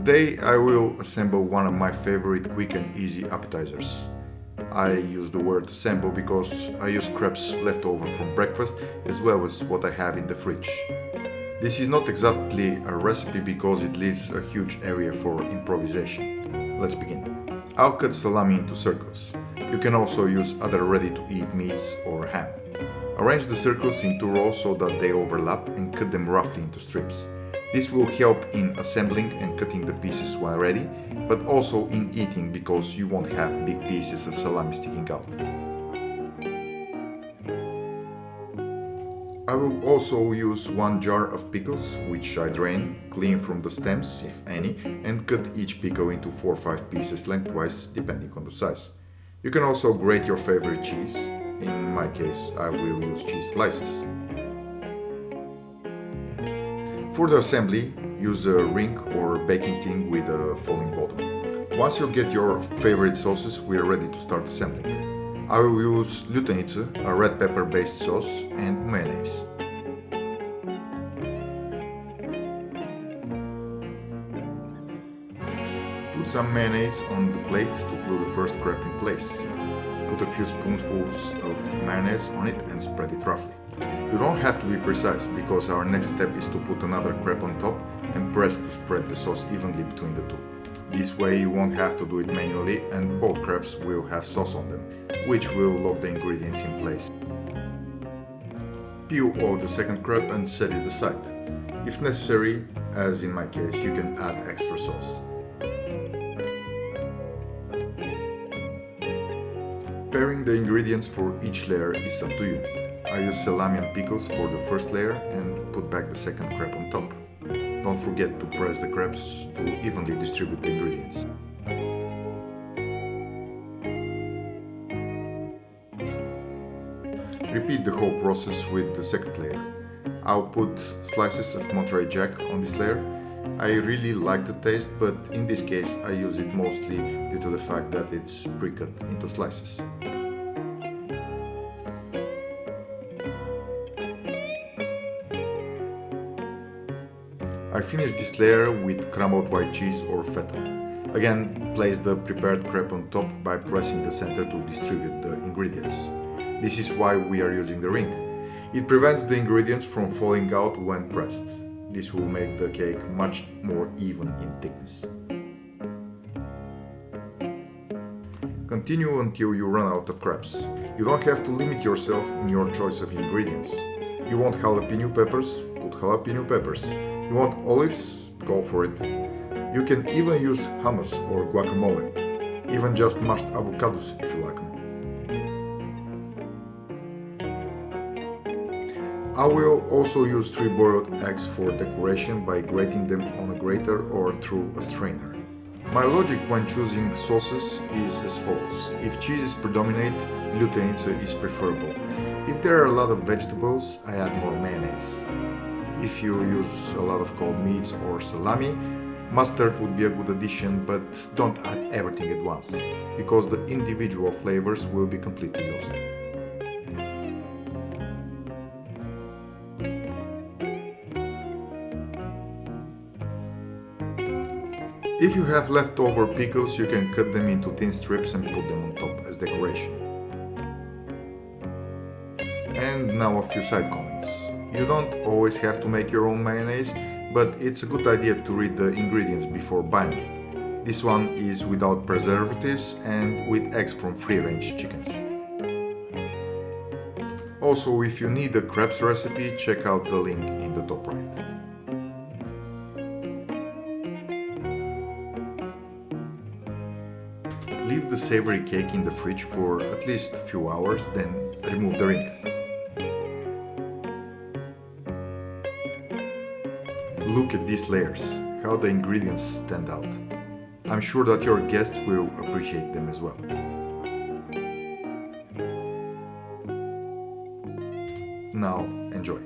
Today I will assemble one of my favorite quick and easy appetizers. I use the word assemble because I use crepes left over from breakfast as well as what I have in the fridge. This is not exactly a recipe because it leaves a huge area for improvisation. Let's begin. I'll cut salami into circles. You can also use other ready-to-eat meats or ham. Arrange the circles into rows so that they overlap and cut them roughly into strips. This will help in assembling and cutting the pieces while ready, but also in eating because you won't have big pieces of salami sticking out. I will also use one jar of pickles, which I drain, clean from the stems, if any, and cut each pickle into 4 or 5 pieces lengthwise, depending on the size. You can also grate your favorite cheese. In my case, I will use cheese slices. For the assembly, use a ring or baking tin with a falling bottom. Once you get your favorite sauces, we are ready to start assembling. I will use Lutenice, a red pepper based sauce, and mayonnaise. Put some mayonnaise on the plate to glue the first crepe in place. Put a few spoonfuls of mayonnaise on it and spread it roughly. You don't have to be precise because our next step is to put another crepe on top and press to spread the sauce evenly between the two. This way you won't have to do it manually and both crepes will have sauce on them, which will lock the ingredients in place. Peel off the second crepe and set it aside. If necessary, as in my case, you can add extra sauce. Pairing the ingredients for each layer is up to you. I use salami and pickles for the first layer and put back the second crepe on top. Don't forget to press the crepes to evenly distribute the ingredients. Repeat the whole process with the second layer. I'll put slices of Monterey Jack on this layer. I really like the taste, but in this case I use it mostly due to the fact that it's pre-cut into slices. I finish this layer with crumbled white cheese or feta. Again, place the prepared crepe on top by pressing the center to distribute the ingredients. This is why we are using the ring. It prevents the ingredients from falling out when pressed. This will make the cake much more even in thickness. Continue until you run out of crepes. You don't have to limit yourself in your choice of ingredients. You want jalapeno peppers? Put jalapeno peppers. You want olives? Go for it. You can even use hummus or guacamole, even just mashed avocados if you like them. I will also use 3 boiled eggs for decoration by grating them on a grater or through a strainer. My logic when choosing sauces is as follows. If cheeses predominate, Lutenice is preferable. If there are a lot of vegetables, I add more mayonnaise. If you use a lot of cold meats or salami, mustard would be a good addition, but don't add everything at once, because the individual flavors will be completely lost. If you have leftover pickles, you can cut them into thin strips and put them on top as decoration. And now a few side comments. You don't always have to make your own mayonnaise, but it's a good idea to read the ingredients before buying it. This one is without preservatives and with eggs from free-range chickens. Also, if you need a crepes recipe, check out the link in the top right. Leave the savory cake in the fridge for at least a few hours, then remove the ring. Look at these layers, how the ingredients stand out. I'm sure that your guests will appreciate them as well. Now, enjoy.